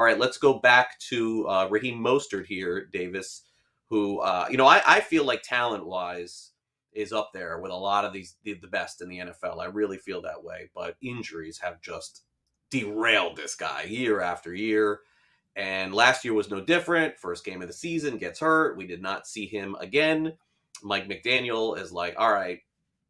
All right, let's go back to Raheem Mostert here, Davis, who, I feel like talent-wise is up there with a lot of the best in the NFL. I really feel that way, but injuries have just derailed this guy year after year. And last year was no different. First game of the season, gets hurt. We did not see him again. Mike McDaniel is like, all right,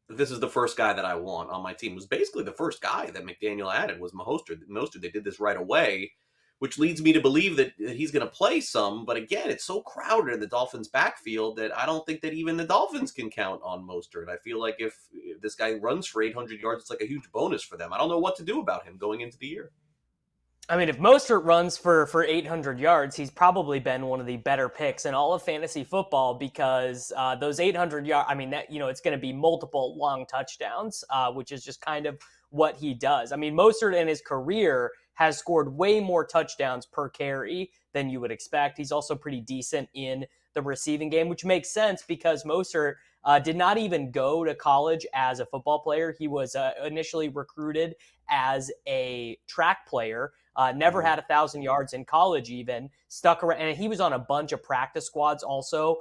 this is the first guy that I want on my team. It was basically the first guy that McDaniel added was Mostert. They did this right away, which leads me to believe that he's going to play some. But again, it's so crowded in the Dolphins' backfield that I don't think that even the Dolphins can count on Mostert. I feel like if this guy runs for 800 yards, it's like a huge bonus for them. I don't know what to do about him going into the year. I mean, if Mostert runs for 800 yards, he's probably been one of the better picks in all of fantasy football because those 800 yards, I mean, that it's going to be multiple long touchdowns, which is just kind of what he does. I mean, Mostert in his career has scored way more touchdowns per carry than you would expect. He's also pretty decent in the receiving game, which makes sense because Mostert did not even go to college as a football player. He was initially recruited as a track player. Never had 1,000 yards in college, even stuck around, and he was on a bunch of practice squads. Also,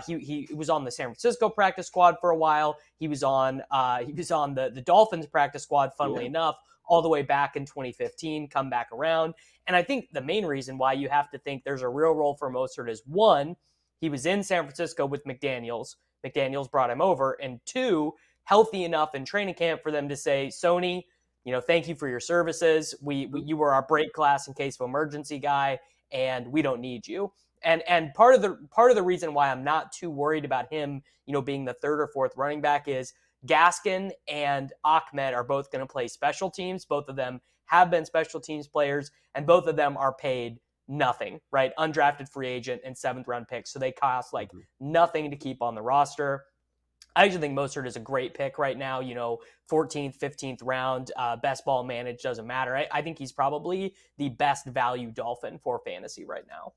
he was on the San Francisco practice squad for a while. He was on the Dolphins practice squad. Funnily enough, all the way back in 2015, come back around. And I think the main reason why you have to think there's a real role for Mostert is one, he was in San Francisco with McDaniels. McDaniels brought him over, and two, healthy enough in training camp for them to say, Sony, thank you for your services. You were our break glass in case of emergency guy, and we don't need you. And part of the reason why I'm not too worried about him, being the third or fourth running back is Gaskin and Ahmed are both going to play special teams. Both of them have been special teams players, and both of them are paid nothing, right? Undrafted free agent and 7th round picks. So they cost like nothing to keep on the roster. I actually think Mostert is a great pick right now, 14th, 15th round, best ball managed, doesn't matter. I think he's probably the best value Dolphin for fantasy right now.